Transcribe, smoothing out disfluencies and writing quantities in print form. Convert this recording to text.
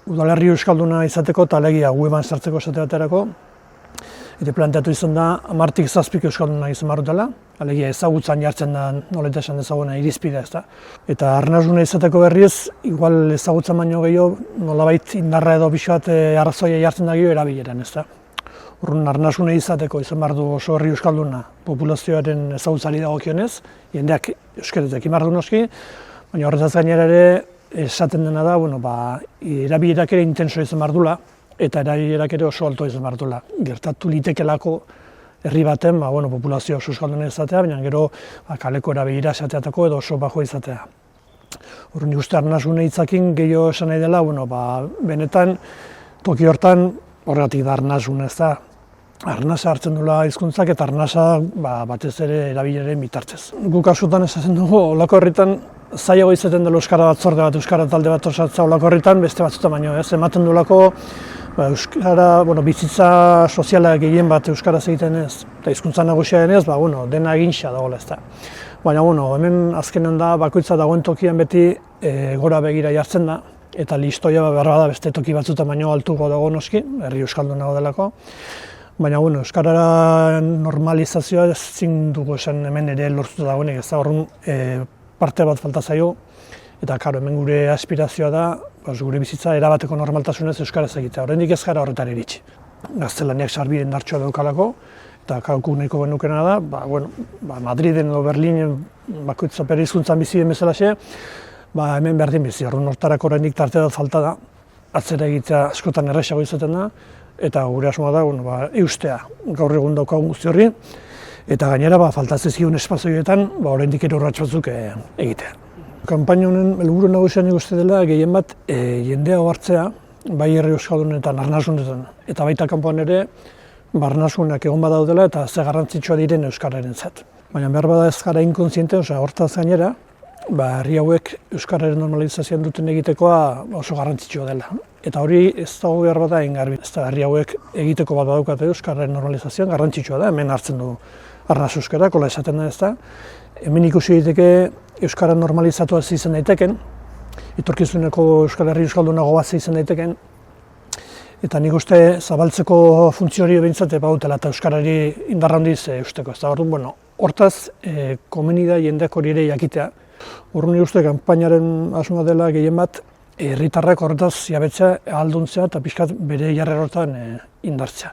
udalerri euskalduna izateko eta alegia weban sartzeko esate baterako. Eta planteatu izan da, 10-tik 7 euskalduna izan barrutela, alegia ezagutzan jartzen da noleta esan dezaguna irizpidea ez da. Eta arnasgune izateko berriz, igual ezagutzan baino gehiago, nolabait indarra edo pixo bat arrazoia jartzen da gehiago erabileran ez da. Urrun arnasgune izateko izan behar du oso herri euskalduna populazioaren ezagutzari dagokionez, jendeak euskaraz ekin behar du noski, baina horretaz gainera ere esaten dena da, erabilerak ere intenso izan behar dula, eta erabilerak ere oso alto izan behar dula. Gertatu litekelako herri baten populazio oso euskalduna izatea, baina gero kaleko erabilera esateatako edo oso bajo izatea. Urrun uste arnasgune hitzakin gehiago esan nahi dela, benetan toki hortan horregatik da arnasgune ez da. Arnasa hartzen dula hizkuntzak eta arnasa batez ere erabileraren bitartez. Guk askotan esaten dugu, olako herritan zailago izaten dela euskara batzorde bat, euskara talde bat osatza olako herritan beste batzutan baino, ematen dulako euskara, bizitza soziala gehien bat euskaraz egiten ez, eta hizkuntza nagusia denez, dena egintxa dagoela ez da. Baina, hemen azkenen da, bakoitza dagoen tokian beti gora begira jartzen da, eta listoia behar da beste toki batzutan baino altuko dago noski, herri euskalduna delako. Baina, euskarara normalizazioa ezin dugu esan hemen ere lortuta dagoenik, ez da horren parte bat falta zaio, eta hemen gure aspirazioa da, gure bizitza erabateko normaltasunez euskaraz egitea, oraindik ez gara horretara iritsi. Gaztelaniak sarbide indartsua daukalako, eta guk nahiko genukena da, Madriden edo Berlinen bakoitza bere hizkuntzan bizi den bezalaxe, hemen berdin bizi, horren hortarako oraindik tarte bat falta da, atzera egitea askotan errazago izaten da, eta gure asmoa da eustea gaur egun daukagun guzti horri, eta gainera faltatzen zion espazioetan oraindik ere urrats batzuk egitea. Kanpaina honen helburu nagusia nik uste dela gehien bat jendea ohartzea, bai herri euskaldunetan, arnasgunetan, eta baita kanpoan ere arnasguneak egon badaudela eta ze garrantzitsua diren euskararentzat. Baina behar bada ez gara inkontziente, hortaz gainera, herri hauek euskararen normalizazioan duten egitekoa oso garrantzitsua dela. Eta hori ez dago behar bada garbi. Ez da herri hauek egiteko bat badaukate euskararen normalizazioan garrantzitsua da, hemen hartzen du arnas euskara, kola esaten da ez da. Hemen ikusi daiteke euskara normalizatua izan daiteken, etorkizuneko euskal herri euskaldunago bat izan daiteken, eta nik uste zabaltzeko funtzio hori behintzat badutela eta euskarari indarra handiz eusteko. Ez da hortaz, komeni da jendeak hori ere jakitea. Horren nik uste kanpainaren asmoa dela gehien bat, herritarrak horretaz jabetzea, ahalduntzea eta pixkat bere jarrera horretan indartzea.